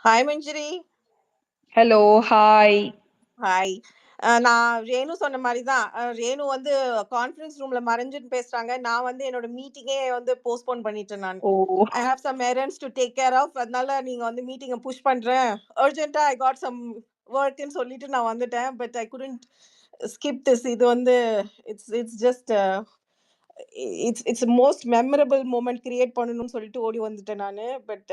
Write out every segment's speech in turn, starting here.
Hi Manjari. Hello, hi. Hi. நான் ரேணு சொன்ன மாதிரி தான். ரேணு வந்து கான்ஃபரன்ஸ் ரூம்ல மறைஞ்சுன்னு பேசுறாங்க. நான் வந்து என்னோட மீட்டிங்கே வந்து போஸ்ட்போன் பண்ணிட்டேன் நான். Oh! I have some errands to take care of. அதனால நீங்க வந்து மீட்டிங்கை புஷ் பண்றேன், அர்ஜென்ட்டா ஐ காட் சம் ஒர்க்னு சொல்லிட்டு நான் வந்துட்டேன். But I couldn't skip this. இது வந்து it's just it's most memorable moment create பண்ணணும்னு சொல்லிட்டு ஓடி வந்துட்டேன் நான். பட்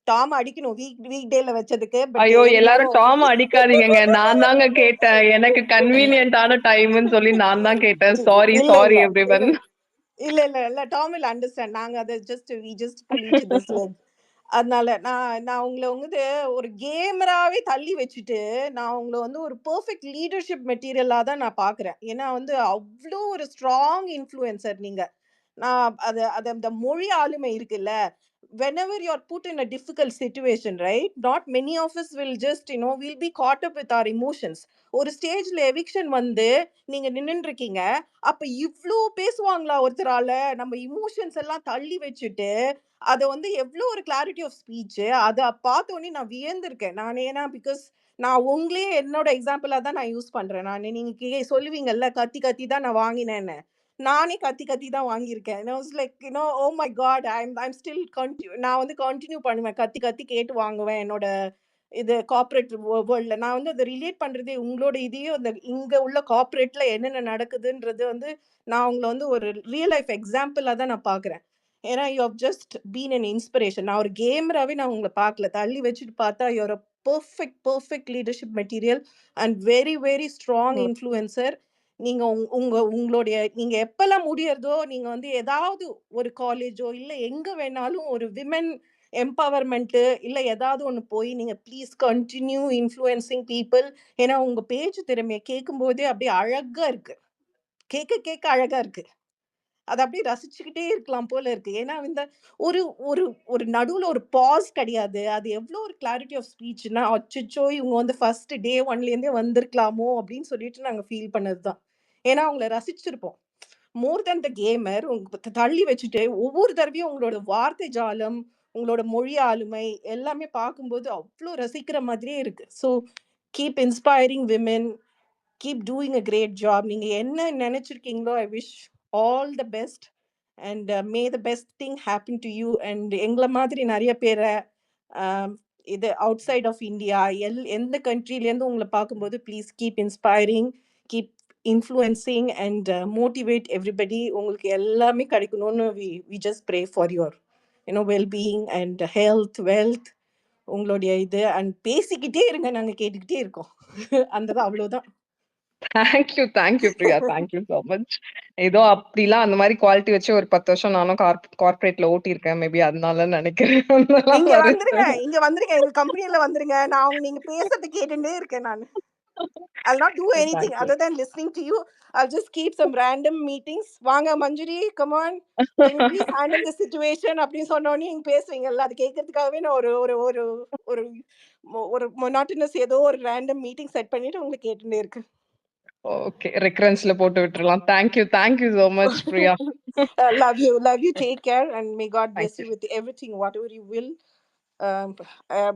டாம் அடிக்கணும் வீக் டேல வச்சதுக்கு. பட் ஐயோ! என்னமோ எல்லாரும் டாம அடிக்காதீங்கங்க. நான் தாங்க கேட்டேன். எனக்கு கன்வீனியன்ட்டான டைம்ன்னு சொல்லி நான் தான் கேட்டேன். சாரி, இல்ல சாரி இல்ல எவ்ரிவன். இல்ல டாம் வில் அண்டர்ஸ்டாண்ட். நாங்க அதை just pull each other's leg. அதனால நான் உங்களை வந்து ஒரு கேமராவே தள்ளி வச்சுட்டு நான் உங்களை வந்து ஒரு பெர்ஃபெக்ட் லீடர்ஷிப் மெட்டீரியலா தான் நான் பார்க்குறேன். ஏன்னா வந்து அவ்வளோ ஒரு ஸ்ட்ராங் இன்ஃப்ளூயன்சர் நீங்க. நான் அது அது அந்த மொழி ஆளுமை இருக்குல்ல, whenever you're put in a difficult situation, right, not many of us will just, we'll be caught up with our emotions. ஒரு ஸ்டேஜ்ல எவிக்ஷன் வந்து நீங்க நின்னுட்டு இருக்கீங்க. அப்ப இவ்ளோ பேசுவாங்களா ஒருத்தரால? நம்ம இமோஷன்ஸ் எல்லாம் தள்ளி வச்சுட்டு அத வந்து எவ்ளோ ஒரு கிளாரிட்டி ஆஃப் ஸ்பீச். அத பார்த்தோனே நான் வியந்திருக்கேன். நான் ஏன்னா பிகாஸ் நான் உங்களையே என்னோட எக்ஸாம்பிளா தான் நான் யூஸ் பண்றேன். நீங்க சொல்லுவீங்கல்ல, கத்தி கத்தி தான் நான் வாங்கினேன்னு. நானே கத்தி கத்தி தான் வாங்கியிருக்கேன். I was like, oh my god, I'm still நான் வந்து கண்டினியூ பண்ணுவேன். கத்தி கத்தி கேட்டு வாங்குவேன். என்னோட இது கார்ப்பரேட் வேர்ல்ட்ல நான் வந்து அதை ரிலேட் பண்றதே உங்களோட இதையும் அந்த இங்க உள்ள கார்ப்பரேட்ல என்னென்ன நடக்குதுன்றது வந்து நான் உங்களை வந்து ஒரு ரியல் லைஃப் எக்ஸாம்பிளா தான் நான் பாக்குறேன். ஏன்னா you have just been an inspiration. நான் ஒரு கேமராவே நான் உங்களை பார்க்கல, தள்ளி வச்சுட்டு பார்த்தா you're a perfect leadership material and very very strong influencer. நீங்க உங்களுடைய நீங்க எப்பெல்லாம் முடியறதோ நீங்க வந்து ஏதாவது ஒரு காலேஜோ இல்ல எங்க வேணாலும் ஒரு விமென் எம்பவர்மெண்ட் இல்ல ஏதாவது ஒண்ணு போய் நீங்க ப்ளீஸ் கண்டினியூ இன்ஃப்ளூயன்சிங் பீப்புள். ஏன்னா உங்க பேச்சு திறமையை கேட்கும் போதே அப்படியே அழகா இருக்கு. கேட்க கேட்க அழகா இருக்கு. அதை அப்படியே ரசிச்சுக்கிட்டே இருக்கலாம் போல இருக்கு. ஏன்னா இந்த ஒரு ஒரு ஒரு நடுவுல ஒரு பாஸ் கிடையாது. அது எவ்வளோ ஒரு கிளாரிட்டி ஆஃப் ஸ்பீச்னா, அச்சோ இவங்க வந்து ஃபர்ஸ்ட் டே ஒன்லேருந்தே வந்திருக்கலாமோ அப்படின்னு சொல்லிட்டு நாங்கள் ஃபீல் பண்ணது தான். ஏன்னா அவங்கள ரசிச்சிருப்போம். மோர் தேன் த கேமர் தள்ளி வச்சுட்டு ஒவ்வொரு தடவையும் உங்களோட வார்த்தை ஜாலம், உங்களோட மொழி ஆளுமை எல்லாமே பார்க்கும்போது அவ்வளோ ரசிக்கிற மாதிரியே இருக்கு. So keep inspiring women, keep doing a great job. நீங்கள் என்ன நினச்சிருக்கீங்களோ I wish all the best and may the best thing happen to you. And எங்களை மாதிரி நிறைய பேரை இது அவுட் சைட் ஆஃப் இந்தியா எந்த கண்ட்ரிலேருந்து உங்களை பார்க்கும்போது please keep inspiring, keep influencing and motivate everybody. உங்களுக்கு எல்லாமே கிடைக்கணும்னு we just pray for your wellbeing and health wealth. உங்களுடைய இது அண்ட் பேசிக்கிட்டே இருங்க, நாங்கள் கேட்டுக்கிட்டே இருக்கோம். அந்த தான் அவ்வளோதான். Thank you Priya. Thank you so much. ஏதோ அப்படிலாம் அந்த மாதிரி குவாலிட்டி வச்சு ஒரு 10 வருஷம் நானும் கார்ப்பரேட்ல ஓட்டியிருக்கேன். மேபி அதனால நினைக்கிறேன். அதெல்லாம் இங்க வருது. வந்துருங்க எங்க கம்பெனில வந்துருங்க. நான் நீங்க பேசுறது கேட்டுட்டே இருக்கேன் நான். I'll not do anything thank you. other than listening to you. I'll just keep some random meetings. வாங்க Manjuri, come on, can you please handle the situation அப்படின்னு சொன்னோடனே நீங்க பேசுவீங்கல்ல, அது கேட்கறதுக்காகவே நான் ஒரு ஒரு ஒரு ஒரு ஒரு மொனாட்டனஸ் ஏதோ ஒரு ரேண்டம் மீட்டிங் செட் பண்ணிட்டு உங்களுக்கு கேட்டுட்டே இருக்கேன். ஓகே, ரெக்கரன்ஸ்ல போட்டு விட்டுறலாம். Thank you so much Priya. Love you, take care and may God bless thank you. you with everything whatever you will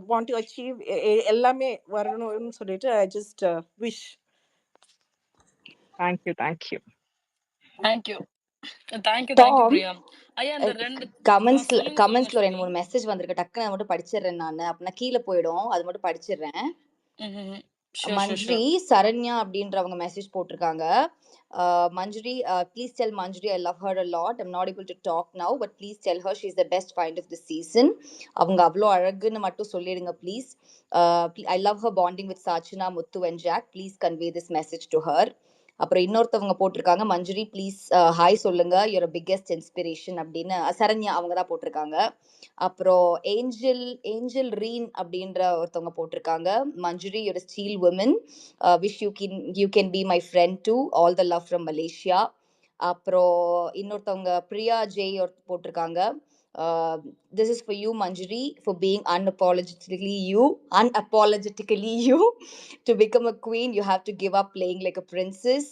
want to achieve. எல்லாமே வரணும்னு சொல்லிட்டு I just wish. Thank you. Thank you Tom, Priya. ஐயா அந்த ரெண்டு கமெண்ட்ஸ்ல சொல்லுங்க ஒரு 2 சொல்லுங்க. 3 மெசேஜ் வந்திருக்கு. டக்குன்னு அதை மட்டும் படிச்சிடுறேன் நான். அப்படின்னா கீழே போயிடும், அது மட்டும் படிச்சிடுறேன். மஞ்சுரி சரண்யா அப்படின்றவங்க மெசேஜ் போட்டிருக்காங்க. Manjuri, please tell Manjuri I love her a lot. I'm not able to talk now but please tell her she is the best find of the season. அவங்க அவ்வளோ அழகுன்னு மட்டும் சொல்லிடுங்க please. I love her bonding with சாச்சினா, Muthu and Jack. Please convey this message to her. அப்புறம் இன்னொருத்தவங்க போட்டிருக்காங்க, Manjuri please hi சொல்லுங்க, யுவர் பிக்கெஸ்ட் இன்ஸ்பிரேஷன் அப்படின்னு. சரண்யா அவங்க தான் போட்டிருக்காங்க. அப்புறம் ஏஞ்சல் ரீன் அப்படின்ற ஒருத்தவங்க போட்டிருக்காங்க, Manjari your steel woman, wish you can be my friend too, all the love from Malaysia. அப்புறம் இன்னொருத்தவங்க பிரியா ஜெய் போட்டிருக்காங்க, this is for you Manjari for being unapologetically you. To become a queen you have to give up playing like a princess.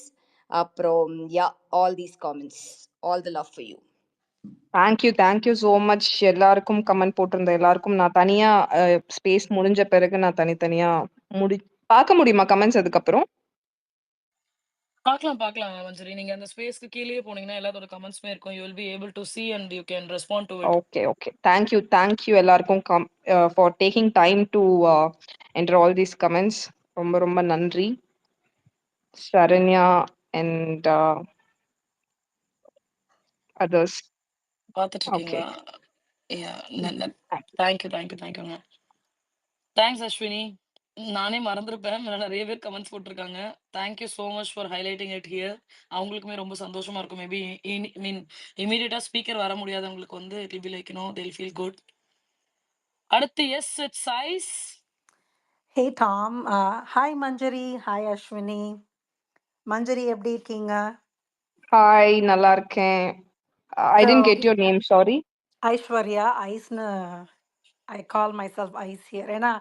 Aprom, yeah, all these comments, all the love for you. Thank you so much. எல்லாருக்கும் comment போட்டிருந்த எல்லாருக்கும் நான் தனியா space முடிஞ்ச பிறகு நான் தனித்தனியா பார்க்க முடியுமா கமெண்ட்ஸ் அதுக்கப்புறம்? பார்க்கலாம் மஞ்சரி. நீங்க அந்த ஸ்பேஸ்க்கு கீழயே போனீங்கன்னா எல்லாத்தோட கமெண்ட்ஸுமே இருக்கும். You will be able to see and you can respond to it. Okay. Thank you எல்லாருக்கும் for taking time to enter all these comments. ரொம்ப ரொம்ப நன்றி. Saranya and others. பார்த்துட்டு இருக்கீங்களா? தேங்க்யூங்க. தேங்க்ஸ் அஸ்வினி. நானே மறந்துருப்பேன். நிறைய பேர் கமெண்ட்ஸ் போட்டிருக்காங்க. Thank you so much for highlighting it here. அவங்களுக்குமே ரொம்ப சந்தோஷமா இருக்கும். மேபி மீன் இமீடியட்டா ஸ்பீக்கர் வர முடியாதவங்களுக்கு வந்து it will be like they'll feel good. அடுத்து S it's size. Hey Tom, hi Manjari, hi Ashwini. Manjari எப்படி இருக்கீங்க? ஹாய், நல்லா இருக்கேன். I didn't get your name, sorry. Aishwarya, ஐஸ்னு I call myself Ais here. ஏன்னா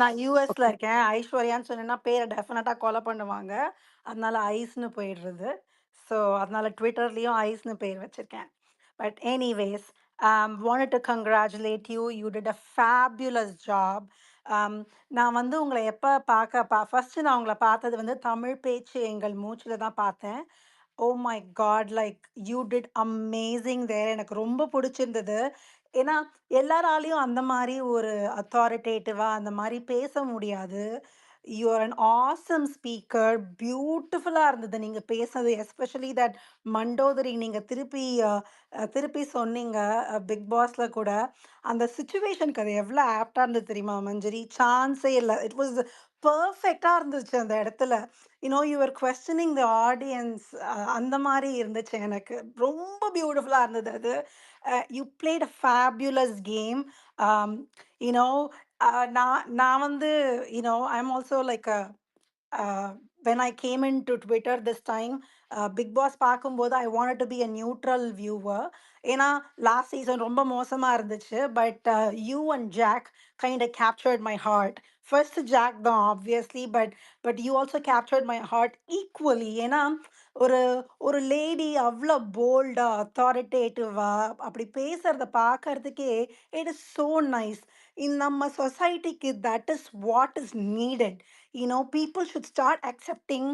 நான் யூஎஸ்ல Okay. இருக்கேன். ஐஸ்வர்யான்னு சொன்னேன்னா பேரை டெஃபினட்டாக கொலை பண்ணுவாங்க. அதனால ஐஸ்னு போயிடுறது. ஸோ அதனால ட்விட்டர்லேயும் ஐஸ்னு பேர் வச்சுருக்கேன். But anyways, wanted to congratulate you. You did a fabulous job. நான் வந்து உங்களை எப்போ ஃபஸ்ட்டு நான் உங்களை பார்த்தது வந்து தமிழ் பேச்சு எங்கள் மூச்சில் தான் பார்த்தேன். Oh my God, like you did amazing there. எனக்கு ரொம்ப பிடிச்சிருந்தது. ஏன்னா எல்லாராலையும் அந்த மாதிரி ஒரு அத்தாரிட்டேட்டிவாக அந்த மாதிரி பேச முடியாது. You are an awesome speaker. பியூட்டிஃபுல்லாக இருந்தது நீங்கள் பேசுனது. எஸ்பெஷலி தட் மண்டோதரி நீங்கள் திருப்பி சொன்னீங்க பிக் பாஸில் கூட. அந்த சுச்சுவேஷனுக்கு அது எவ்வளோ ஆப்டாக இருந்தது தெரியுமா மஞ்சரி? சான்ஸே இல்லை. இட் வாஸ் பர்ஃபெக்டாக இருந்துச்சு அந்த இடத்துல. You're questioning the audience. அந்த மாதிரி இருந்துச்சு. எனக்கு ரொம்ப பியூட்டிஃபுல்லாக இருந்தது அது. You played a fabulous game. You know நான் வந்து I'm also like when I came into Twitter this time, Big Boss பார்க்கும்போது I wanted to be a neutral viewer. ஏன்னா லாஸ்ட் சீசன் ரொம்ப மோசமாக இருந்துச்சு. But you and Jack kind of captured my heart. First Jack தான் obviously, but you also captured my heart equally. ஏன்னா ஒரு ஒரு lady அவ்வளோ போல்டாக அத்தாரிட்டேட்டிவாக அப்படி பேசுகிறத பார்க்கறதுக்கே இட் இஸ் ஸோ நைஸ். நம்ம சொசைட்டிக்கு that is what is needed. people should start accepting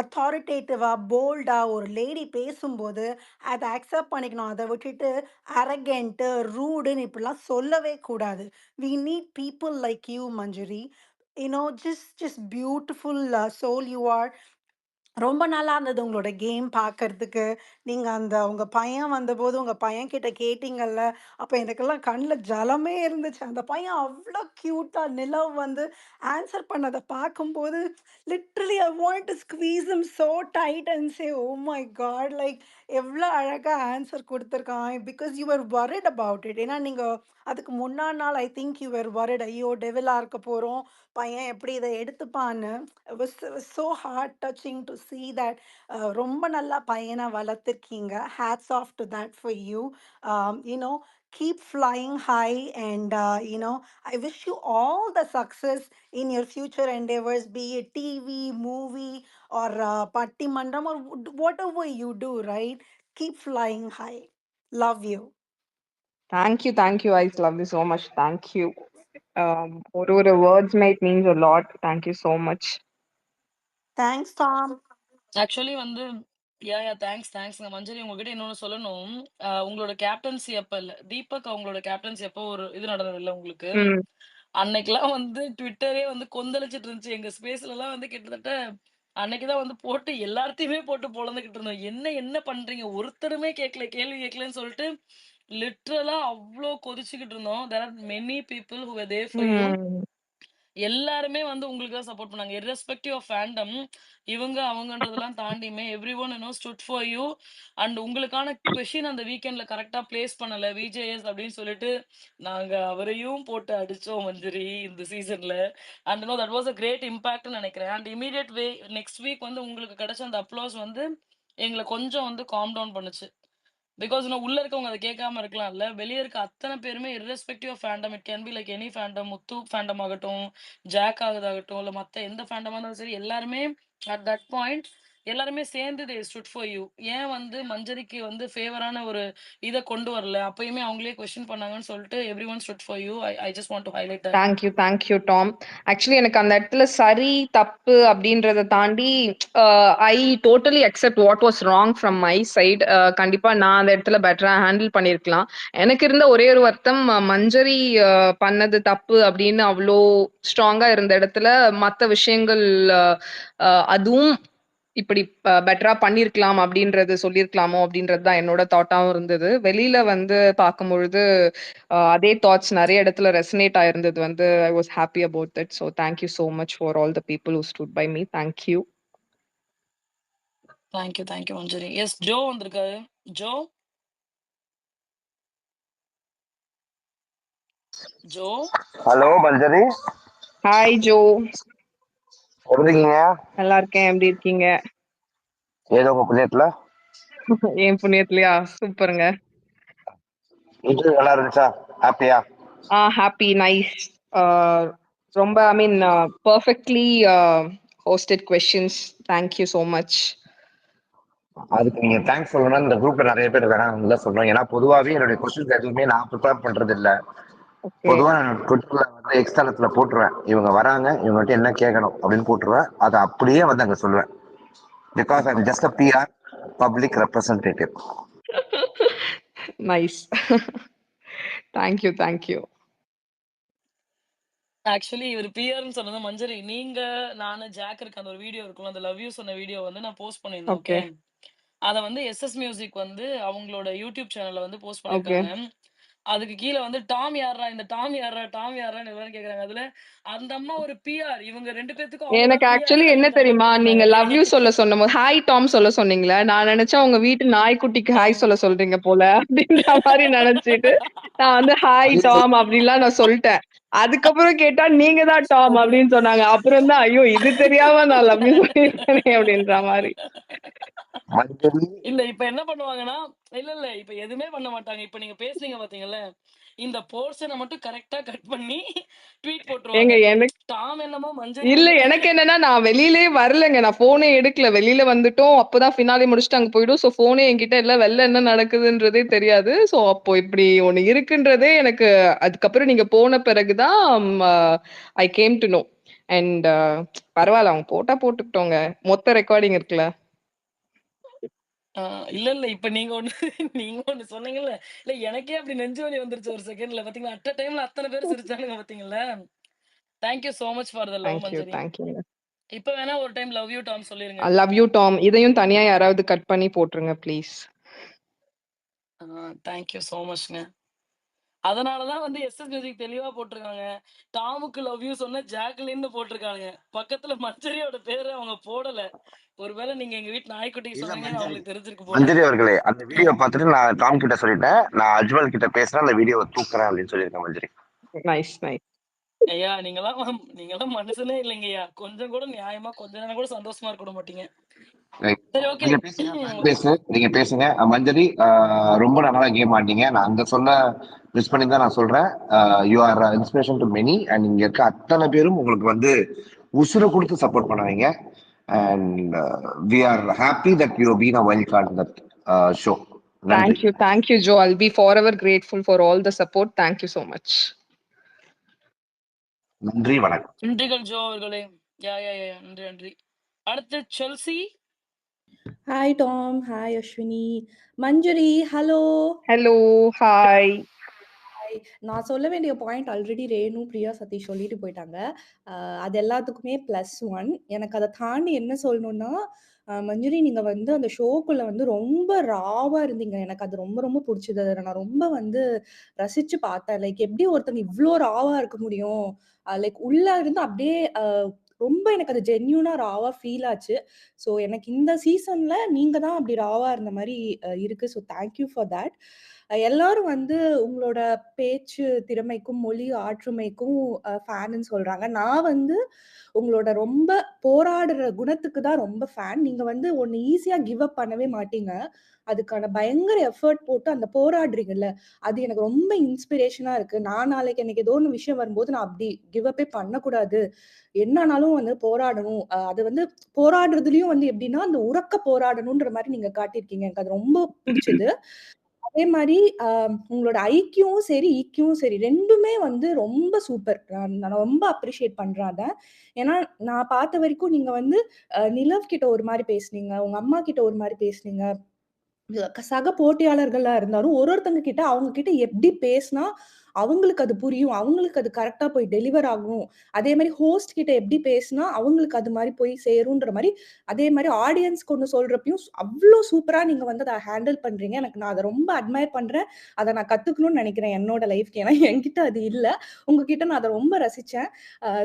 அத்தாரிட்டேட்டிவாக போல்டாக ஒரு லேடி பேசும்போது அதை அக்செப்ட் பண்ணிக்கணும். அதை விட்டுட்டு அரகென்ட்டு ரூடுன்னு இப்படிலாம் சொல்லவே கூடாது. we need people like you Manjari. just beautiful soul you are. ரொம்ப நல்லா இருந்தது உங்களோட கேம் பார்க்கறதுக்கு. நீங்கள் உங்கள் பையன் வந்தபோது உங்கள் பையன்கிட்ட கேட்டிங்கல்ல, அப்போ எனக்கெல்லாம் கண்ணில் ஜலமே இருந்துச்சு. அந்த பையன் அவ்வளோ க்யூட்டாக நிலவு வந்து ஆன்சர் பண்ணதை பார்க்கும்போது literally I want to squeeze him so tight and say oh my god, like எவ்வளோ அழகாக ஆன்சர் கொடுத்துருக்கான். Because you are worried about it. ஏன்னா நீங்கள் அதுக்கு முன்னாடி நாள் I think you are worried, ஐயோ டெவிலாக இருக்க போகிறோம், பையன் எப்படி இதை எடுத்துப்பான்னு. was so heart touching to see that. ரொம்ப நல்லா பையனை வளர்த்துருக்கீங்க. hats off to that for you. Keep flying high, and I wish you all the success in your future endeavors, be it TV, movie, or pattimandram, or whatever you do, right? Keep flying high. Love you. Thank you. I love you so much. Thank you. ஒரு words might means a lot. Thank you so much. Thanks Tom. Actually வந்து தேங்க்ஸ்ங்க மஞ்சரி. உங்ககிட்ட இன்னொன்னு சொல்லணும். உங்களோட captaincy அப்ப இல்ல, தீபக் அவங்களோட கேப்டன்சி அப்போ ஒரு இது நடந்தது இல்ல உங்களுக்கு? ம். அன்னைக்கெல்லாம் வந்து ட்விட்டரே வந்து கொந்தளிச்சிட்டு இருந்துச்சு. எங்க ஸ்பேஸ்ல எல்லாம் வந்து கிட்டத்தட்ட அன்னைக்குதான் வந்து போட்டு எல்லாத்தையுமே போட்டு பொளந்துகிட்டு இருந்தோம். என்ன பண்றீங்க? ஒருத்தருமே கேட்கல, கேள்வி கேட்கலன்னு சொல்லிட்டு லிட்ரலா அவ்ளோ கொதிச்சுக்கிட்டு இருந்தோம். there are many people who were there for you. ம். எல்லாருமே வந்து உங்களுக்கு தான் சப்போர்ட் பண்ணாங்க. irrespective of fandom, இவங்க அவங்கன்றதெல்லாம் தாண்டியுமே everyone stood for you. And உங்களுக்கான கொஸ்டின் அந்த வீக்கெண்ட்ல கரெக்டா பிளேஸ் பண்ணல விஜேஎஸ் அப்படின்னு சொல்லிட்டு நாங்க அவரையும் போட்டு அடிச்சோம் மஞ்சரி இந்த சீசன்ல. And that was a great இம்பாக்ட்னு நினைக்கிறேன். அண்ட் இமீடியட் நெக்ஸ்ட் வீக் வந்து உங்களுக்கு கிடைச்ச அந்த அப்ளாஸ் வந்து எங்களை கொஞ்சம் வந்து காம் டவுன் பண்ணுச்சு. பிகாஸ் உள்ள இருக்கவங்க அதை கேட்காம இருக்கலாம்ல. வெளியே இருக்க அத்தனை பேருமே irrespective of fandom, it can be like any Phantom, Muthu Phantom ஆகட்டும், ஜாக் ஆகட்டும், இல்ல மத்த எந்த ஃபேண்டமா இருந்தாலும் சரி, எல்லாருமே அட் தட் பாயிண்ட் எல்லாருமே சேர்ந்து தே ஸ்டுட் ஃபார் யூ. ஏன் வந்து மஞ்சரிக்கு வந்து ஃபேவரான ஒரு இத கொண்டு வரல? அப்பயுமே அவங்களே கொஸ்டின் பண்ணாங்கன்னு சொல்லிட்டு everyone stood for you. I just want to highlight that. Thank you Tom. Actually எனக்கு அந்த இடத்துல சரி தப்பு அப்படின்றத தாண்டி I totally accept what was wrong from my side. கண்டிப்பா நான் அந்த இடத்துல பெட்டரா ஹேண்டில் பண்ணியிருக்கலாம். எனக்கு இருந்த ஒரே ஒரு வருத்தம், மஞ்சரி பண்ணது தப்பு அப்படின்னு அவ்வளோ ஸ்ட்ராங்கா இருந்த இடத்துல மற்ற விஷயங்கள் அதுவும் இப்படி பெட்டரா பண்ணியிருக்கலாம் அப்படின்றது சொல்லியிருக்கலாமோ அப்படின்றது தான் என்னோட தாட்டாவும் இருந்தது. வெளியில வந்து பார்க்கும்பொழுது அதே தாட்ஸ் நிறைய இடத்துல ரெசனேட் ஆயிருந்தது வந்து I was happy about that. So thank you so much for all the people who stood by me. Thank you. Thank you Manjari. Yes, Joe வந்திருக்காரு. Joe Joe hello Manjari. Hi Joe. எப்படி இருக்கீங்க? நல்லா இருக்கேன். எப்படி இருக்கீங்க? ஏதோ உங்க புண்ணியத்துல. என் புண்ணியத்துலயா? சூப்பருங்க. இன்டர்வியூ நல்லா இருந்துச்சா? ஹாப்பியா? Happy, nice. ரொம்ப I mean perfectly hosted questions. Thank you so much. அதுக்கு நீங்க தேங்க்ஸ் சொல்லணும். இந்த குரூப்ல நிறைய பேர் வேணாம் தான் சொல்றோம். ஏன்னா பொதுவாகவே என்னுடைய கொஸ்டின்ஸ் எதுவுமே நான் ப்ரிப்பேர் பண்றது இல்லை. பொதுவாக நான் ட்விட்டர்ல வந்து எக்ஸ்தலத்துல போட்டுருவேன், இவங்க வராங்க இவங்ககிட்ட என்ன கேட்கணும் அப்படின்னு போட்டுருவேன். அதை அப்படியே வந்து அங்க சொல்லுவேன். Because I am just a PR, public representative. Nice. Thank you. Actually இவர் பிஆர்னு சொன்னது மஞ்சரி, நீங்க நானு ஜாக் இருக்கு அந்த ஒரு வீடியோ இருக்கும்ல, அந்த லவ் யூ சொன்ன வீடியோ வந்து நான் போஸ்ட் பண்ணியிருந்தேன். ஓகே, அத வந்து எஸ்எஸ் மியூசிக் வந்து அவங்களோட யூடியூப் சேனல்ல வந்து போஸ்ட் பண்ணிருக்காங்க. அதுக்கு கீழ வந்து டாம் யாரா, இந்த டாம் யாரான்னு எல்லாரும் கேக்குறாங்க. அதுல அந்த அம்மா ஒரு பிஆர், இவங்க 2 பேத்துக்கும் எனக்கு ஆக்சுவலி என்ன தெரியுமா, நீங்க லவ் யூ சொல்லும் போது ஹாய் டாம் சொல்ல சொன்னீங்களே, நான் நினைச்சேன் உங்க வீட்டு நாய்க்குட்டிக்கு ஹாய் சொல்ல சொல்றீங்க போல அப்படின்ற மாதிரி நினைச்சிட்டு நான் வந்து ஹாய் டாம் அப்படின்லாம் நான் சொல்லிட்டேன். அதுக்கப்புறம் கேட்டா நீங்க தான் டாம் அப்படின்னு சொன்னாங்க. அப்புறம் தான் ஐயோ இது தெரியாம நான் லவ் யூ சொல்லிருக்கேனே அப்படின்ற மாதிரி. இல்ல இப்ப என்ன பண்ணுவாங்கன்னா, இல்ல இப்ப எதுவுமே பண்ண மாட்டாங்க. இப்ப நீங்க பேசுறீங்க பாத்தீங்கல்ல, இந்த போர்ஷனை மட்டும் கரெக்டா கட் பண்ணி ட்வீட் போட்டுருவாங்க. எனக்கு டாம் என்னமோ மஞ்சரி இல்ல எனக்கு என்னன்னா, நான் வெளியிலே வரலங்க. நான் போனே எடுக்கல. வெளியில வந்துட்டோம். அப்பதான் ஃபினாலே முடிச்சுட்டு அங்க போயிடும். சோ போனே என்கிட்ட இல்ல. வெளில என்ன நடக்குதுன்றதே தெரியாது. சோ அப்போ இப்படி ஒண்ணு இருக்குன்றதே எனக்கு அதுக்கப்புறம் நீங்க போன பிறகுதான் I came to know. And பரவாயில்ல, அவங்க போட்டா போட்டுக்கிட்டோங்க. மொத்த ரெக்கார்டிங் இருக்குல்ல. இல்ல இப்ப நீங்க ஒண்ணு சொன்னீங்கல்ல, இல்ல எனக்கே அப்படி நெஞ்சு வலி வந்துருச்சு ஒரு செகண்ட்ல. பாத்தீங்களா, அட் அ டைம்ல அத்தனை பேர் சிரிச்சானுங்க பாத்தீங்களா. Thank you so much for the love Manjari. தேங்க்யூங்க. இப்ப வேணா ஒரு டைம் லவ் யூ டாம் சொல்லிருங்க. லவ் யூ டாம் இதையும் தனியா யாராவது கட் பண்ணி போட்டுருங்க ப்ளீஸ். Thank you so மச்ங்க. அதனாலதான் வந்து எஸ்எஸ் மியூசிக் தெளிவா போட்டிருக்காங்க. டாமுக்கு லவ் யூ சொன்ன ஜாக்லின்னு போட்டிருக்காங்க. பக்கத்துல மஞ்சரியோட பேரு அவங்க போடல. ஒருவேளை நீங்க எங்க வீட்டு நாய்க்குட்டிக்கு சொன்னீங்கன்னு அவங்களுக்கு தெரிஞ்சிருக்கு போல. மஞ்சரி அவர்களே, அந்த வீடியோ பார்த்துட்டு நான் டாம் கிட்ட சொல்லிட்டேன், நான் அஜ்மல் கிட்ட பேசுறேன், அந்த வீடியோவை தூக்குறேன் அப்படின்னு சொல்லியிருக்கேன் மஞ்சரி. நைஸ். ஐயா, நீங்களாம் மனுஷனே இல்லைங்கய்யா. கொஞ்சம் கூட நியாயமா கொஞ்ச நேரம் கூட சந்தோஷமா இருக்க மாட்டீங்க. சரி, ஓகே, நீங்க பேசுங்க மஞ்சரி. ரொம்ப நல்லா கேம் ஆடினீங்க. நான் அங்க சொல்ல மிஸ் பண்ணி தான் நான் சொல்றேன். You are inspiration to many. And இங்க இருக்க அத்தனை பேரும் உங்களுக்கு வந்து உசுரை கொடுத்து சப்போர்ட் பண்ணுவீங்க. And we are happy that you been a wild card in that show. Thank you Joe. I'll be forever grateful for all the support. Thank you so much. நன்றி, வணக்கம். நன்றிகள் ஜோ அவர்களே. நன்றி. அடுத்து Chelsea. Hi Tom, hi Ashwini, Manjuri, hello. Hi. நான் சொல்ல வேண்டிய point already Renu, Priya, Satish சொல்லிட்டு போயிட்டாங்க. அது எல்லாத்துக்குமே +1. எனக்கு அதை தாண்டி என்ன சொல்லணும்னா, மஞ்சுரி நீங்க வந்து அந்த ஷோக்குள்ள வந்து ரொம்ப ராவா இருந்தீங்க. எனக்கு அது ரொம்ப ரொம்ப பிடிச்சது. அதை நான் ரொம்ப வந்து ரசிச்சு பார்த்தேன். லைக் எப்படி ஒருத்தங்க இவ்வளோ ராவா இருக்க முடியும், லைக் உள்ள இருந்து அப்படியே ரொம்ப எனக்கு அது ஜென்யூனா ராவா ஃபீல் ஆச்சு. ஸோ எனக்கு இந்த சீசன்ல நீங்க தான் அப்படி ராவா இருந்த மாதிரி இருக்கு. So thank you for that. எல்லாரும் வந்து உங்களோட பேச்சு திறமைக்கும், மொழி ஆற்றுமைக்கும் ஃபேனுன்னு சொல்றாங்க. நான் வந்து உங்களோட ரொம்ப போராடுற குணத்துக்கு தான் ரொம்ப ஃபேன். நீங்க வந்து ஒண்ணு ஈஸியா கிவ் அப் பண்ணவே மாட்டீங்க. அதுக்கான பயங்கர எஃபோர்ட் போட்டு அந்த போராடுறீங்கல்ல, அது எனக்கு ரொம்ப இன்ஸ்பிரேஷனா இருக்கு. நான் நாளைக்கு எனக்கு ஏதோ ஒண்ணு விஷயம் வரும்போது நான் அப்படி கிவ் அப்பே பண்ணக்கூடாது. என்ன ஆனாலும் வந்து போராடணும். அது வந்து போராடுறதுலயும் வந்து எப்படின்னா, அந்த உரக்க போராடணுன்ற மாரி நீங்க காட்டியிருக்கீங்க. எனக்கு அது ரொம்ப புடிச்சது. அதே மாரி உங்களோட ஐக்யூவும் சரி, ஈக்யூவும் சரி 2மே வந்து ரொம்ப சூப்பர். நான் ரொம்ப அப்ரிஷியேட் பண்றேன் அத. ஏன்னா, நான் பார்த்த வரைக்கும் நீங்க வந்து நிலவ் கிட்ட ஒரு மாரி பேசுனீங்க. உங்க அம்மா கிட்ட ஒரு மாரி பேசுனீங்க. சக போட்டியாளர்களா இருந்தாலும் ஒருத்தங்க கிட்ட அவங்க கிட்ட எப்படி பேசினா அவங்களுக்கு அது புரியும். அவங்களுக்கு அது கரெக்ட்டா போய் டெலிவர் ஆகும். அதே மாரி ஹோஸ்ட் கிட்ட எப்படி பேசினா அவங்களுக்கு அது மாரி போய் சேரும்ன்ற மாரி, அதே மாரி ஆடியன்ஸ்க்கு ஒண்ணு சொல்றப்பயும் அவ்ளோ சூப்பரா நீங்க வந்து அத ஹேண்டில் பண்றீங்க. எனக்கு நான் அத ரொம்ப அட்மையர் பண்றேன். அத நான் கத்துக்கணும்னு நெனைக்கிறேன் என்னோட லைஃப்க்கு. ஏன்னா என்கிட்ட அது இல்ல. உங்ககிட்ட நான் அத ரொம்ப ரசிச்சேன்.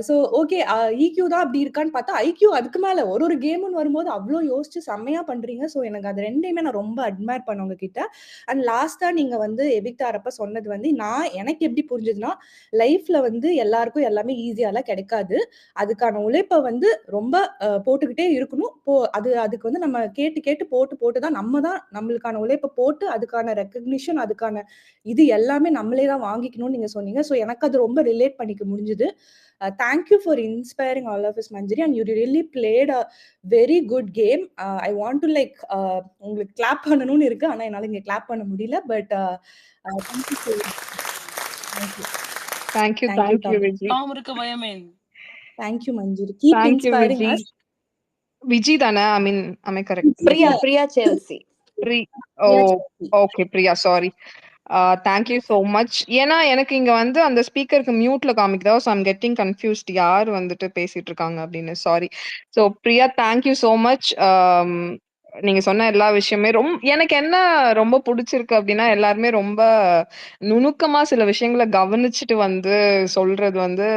ஸோ ஓகே ஈக்யூ தான் அப்படி இருக்கான்னு பார்த்தா, ஐக்யூ அதுக்கு மேல ஒரு ஒரு கேம்ன்னு வரும்போது அவ்ளோ யோசிச்சு செம்மையா பண்றீங்க. ஸோ எனக்கு அது 2யுமே நான் ரொம்ப அட்மையர் பண்ணேன் உங்ககிட்ட. அண்ட் லாஸ்ட்டா நீங்க வந்து எவிக்ட் ஆறப்ப சொன்னது வந்து, எனக்கு எப்படி புரிஞ்சதுன்னா, லைஃப்ல வந்து எல்லாருக்கும் எல்லாமே ஈஸியாலாம் கிடைக்காது. அதுக்கான உழைப்ப வந்து ரொம்ப போட்டுக்கிட்டே இருக்கணும். அதுக்கு வந்து நம்ம கேட்டு கேட்டு போட்டு போட்டு தான் நம்ம தான் நம்மளுக்கான உழைப்ப போட்டு அதுக்கான ரெகக்னிஷன், அதுக்கான இது எல்லாமே நம்மளே தான் வாங்கிக்கணும்னு நீங்க சொன்னீங்க. ஸோ எனக்கு அது ரொம்ப ரிலேட் பண்ணிக்க முடிஞ்சது. Thank you for inspiring all of us Manjari and you really played a very good game. I want to like உங்களுக்கு கிளாப் பண்ணணும்னு இருக்கு. ஆனா என்னால இங்க கிளாப் பண்ண முடியல. But thank you so much. Thank you. Thank you, thank you thank you Tom. Viji. Tom இருக்க பயமேன். Thank you Manjari. Keep thank you inspiring Viji. Us. Viji தானே? I mean am I correct? Priya Chelsea. O Priya Selvi. Okay Priya, sorry. Thank you so much. ஏன்னா எனக்கு இங்க வந்து அந்த ஸ்பீக்கருக்கு மியூட்ல காமிக்குதா, ஸோ ஐம் கெட்டிங் கன்ஃபியூஸ்ட் யார் வந்துட்டு பேசிட்டு இருக்காங்க அப்படின்னு. Sorry. So Priya, thank you so much. நீங்க சொன்ன எல்லா விஷயமே எனக்கு என்ன ரொம்ப பிடிச்சிருக்கு அப்படின்னா, எல்லாருமே ரொம்ப நுணுக்கமா சில விஷயங்களை கவனிச்சுட்டு வந்து சொல்றது வந்து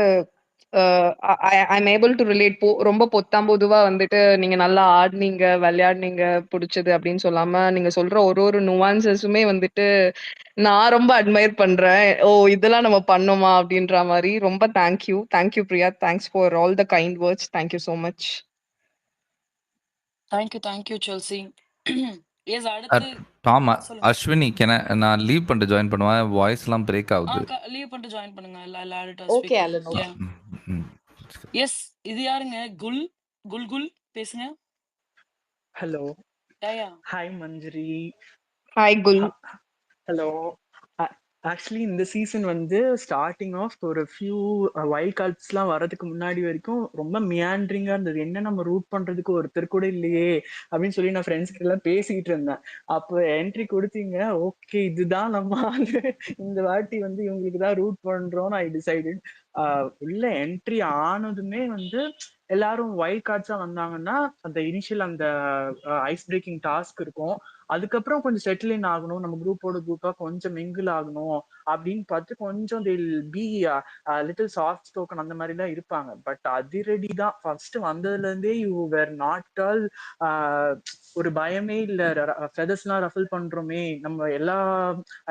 I am able to relate. ரொம்ப பொத்தாம் பொதுவா வந்துட்டு நீங்க நல்லா ஆடுனீங்க, விளையாடுனீங்க, புடிச்சது அப்படின்னு சொல்லாம நீங்க சொல்ற ஒரு ஒரு நுவான்சஸுமே வந்துட்டு நான் ரொம்ப அட்மையர் பண்றேன். ஓ இதெல்லாம் நம்ம பண்ணோமா அப்படின்ற மாதிரி. ரொம்ப thank you Priya. Thanks for all the kind words. Thank you so much. Thank you Chelsea. Yes அடுத்து டாம், சொல்லுங்க. அஸ்வினி நான் லீவ் பண்ணிட்டு ஜாயின் பண்ணுவேன். வாய்ஸ்லாம் பிரேக் ஆகுது. லீவ் பண்ணிட்டு ஜாயின் பண்ணுங்க. Add it okay speaker. Alan. Yeah. Yes இது யாருங்க? குல் பேசுங்க. Hello. Yeah. Hi, Manjari. Hi குல். Hello. ஆக்சுவலி இந்த சீசன் வந்து ஸ்டார்டிங் ஆஃப் ஒரு ஃபியூ வைல்ட் கார்ட்ஸ்லாம் வரதுக்கு முன்னாடி வரைக்கும் ரொம்ப மியாண்ட்ரிங்கா இருந்தது. என்ன நம்ம ரூட் பண்றதுக்கு ஒருத்தர் கூட இல்லையே அப்படின்னு சொல்லி நான் ஃப்ரெண்ட்ஸ் கிட்ட எல்லாம் பேசிக்கிட்டு இருந்தேன். அப்போ என்ட்ரி கொடுத்தீங்க. ஓகே, இதுதான் நம்ம இந்த வாட்டி வந்து இவங்களுக்கு தான் ரூட் பண்றோம்னு ஐ டிசைடட். உள்ள என்ட்ரி ஆனதுமே வந்து எல்லாரும் வைல்ட் கார்ட்ஸா வந்தாங்கன்னா அந்த இனிஷியல் அந்த ஐஸ் பிரேக்கிங் டாஸ்க் இருக்கும். அதுக்கப்புறம் கொஞ்சம் செட்டில் இன் ஆகணும், நம்ம குரூப்போட குரூப்பா கொஞ்சம் மிங்கிள் ஆகணும் அப்படின்னு பார்த்து கொஞ்சம் பி லிட்டில் சாஃப்ட் ஸ்போக்கன் அந்த மாதிரி தான் இருப்பாங்க. பட் அதிரடி தான் ஃபர்ஸ்ட் வந்ததுல இருந்தே யூ வேர் நாட் ஆல். ஒரு பயமே இல்ல, ஃபெதர்ஸ்லாம் ரஃபில் பண்றோமே, நம்ம எல்லா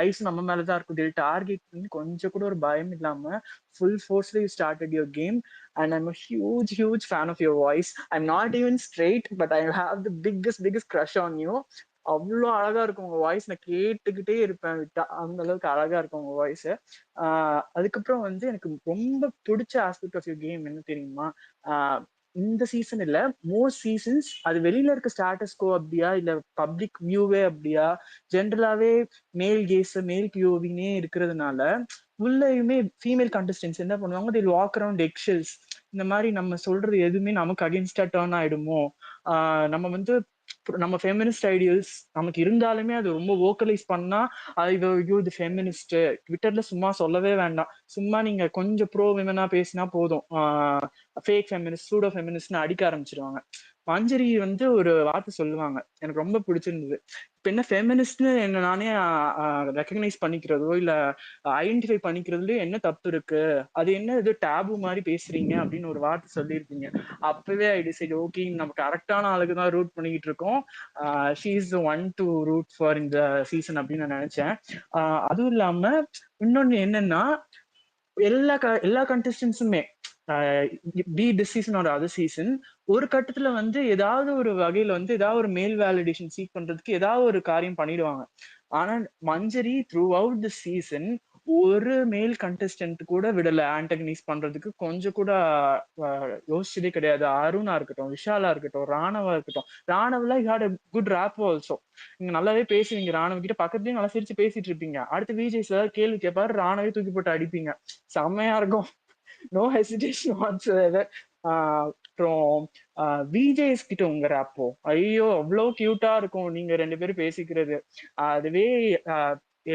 ஐஸும் நம்ம மேலதான் இருக்கும், டார்கெட் கொஞ்சம் கூட ஒரு பயம் இல்லாம full forcefully you started your game, and I'm a huge fan of your voice. I'm not even straight, but I have the biggest crush on you. அவ்வளோ அழகா இருக்கும் உங்க வாய்ஸ். நான் கேட்டுக்கிட்டே இருப்பேன் விட்டா, அந்த அளவுக்கு அழகா இருக்கும் உங்க வாய்ஸ். அதுக்கப்புறம் வந்து எனக்கு ரொம்ப பிடிச்ச ஆஸ்பெக்ட் ஆஃப் யூர் கேம் என்ன தெரியுமா? இந்த சீசன் இல்ல, மோஸ்ட் சீசன்ஸ் அது வெளியில இருக்க ஸ்டாட்டஸ் கோ அப்படியா இல்ல பப்ளிக் வியூவே அப்படியா, ஜென்ரலாவே மேல் கேஸ் மேல் பிஓவினே இருக்கிறதுனால உள்ளயுமே ஃபீமேல் கண்டஸ்டன்ஸ் என்ன பண்ணுவாங்க, they walk around eggshells. இந்த மாதிரி நம்ம சொல்றது எதுவுமே நமக்கு அகென்ஸ்டா டர்ன் ஆயிடுமோ, நம்ம வந்து நம்ம ஃபெமினிஸ்ட் ஐடியல்ஸ் நமக்கு இருந்தாலுமே அது ரொம்ப வோக்கலைஸ் பண்ணா ஐயோ இது ஃபெமினிஸ்ட் ட்விட்டர்ல சும்மா சொல்லவே வேண்டாம், சும்மா நீங்க கொஞ்சம் ப்ரோ விமனா பேசினா போதும், ஃபேக் ஃபெமினிஸ்ட் சூடோ ஃபெமினிஸ்ட்னு அடிக்க ஆரம்பிச்சிருவாங்க. மஞ்சரி வந்து ஒரு வார்த்தை சொல்லுவாங்க, எனக்கு ரொம்ப பிடிச்சிருந்தது. இப்ப என்ன ஃபெமினிஸ்ட்னு என்ன நானே ரெக்கக்னைஸ் பண்ணிக்கிறதோ இல்ல ஐடென்டிஃபை பண்ணிக்கிறதுலயும் என்ன தப்பு இருக்கு, அது என்ன இது டேபு மாதிரி பேசுறீங்க அப்படின்னு ஒரு வார்த்தை சொல்லியிருக்கீங்க. அப்பவே ஐ டிசைட் ஓகே நம்ம கரெக்டான ஆளுக்கு தான் ரூட் பண்ணிக்கிட்டு இருக்கோம், she is the one to root for இந்த சீசன் அப்படின்னு நான் நினைச்சேன். அதுவும் இல்லாம இன்னொன்னு என்னன்னா, எல்லா கண்டஸ்டன்ஸுமே பி திஸ் சீசன் ஒரு அதர் சீசன் ஒரு கட்டத்துல வந்து ஏதாவது ஒரு வகையில வந்து ஏதாவது ஒரு மேல் வேலிடேஷன் சீக் பண்றதுக்கு ஏதாவது ஒரு காரியம் பண்ணிடுவாங்க. ஆனா மஞ்சரி த்ரூ அவுட் தி சீசன் ஒரு மேல் கண்டஸ்டன்ட் கூட விடல ஆண்டகனைஸ் பண்றதுக்கு, கொஞ்சம் கூட யோசிச்சதே கிடையாது. அருணா இருக்கட்டும், விஷாலா இருக்கட்டும், ராணவா இருக்கட்டும். ராணவ்ல you had a good rap also, நீங்க நல்லாவே பேசுவீங்க, ராணவ கிட்ட பக்கத்துலயும் நல்லா சிரிச்சு பேசிட்டு இருப்பீங்க. அடுத்து விஜய் சார் கேள்வி கேட்பாரு, ராணவே தூக்கி போட்டு அடிப்பீங்க, செம்மையா இருக்கும். No hesitation whatsoever. அப்புறம் விஜேஸ் கிட்ட உங்க ராப்போ ஐயோ அவ்வளோ கியூட்டா இருக்கும் நீங்க 2 பேரும் பேசிக்கிறது. அதுவே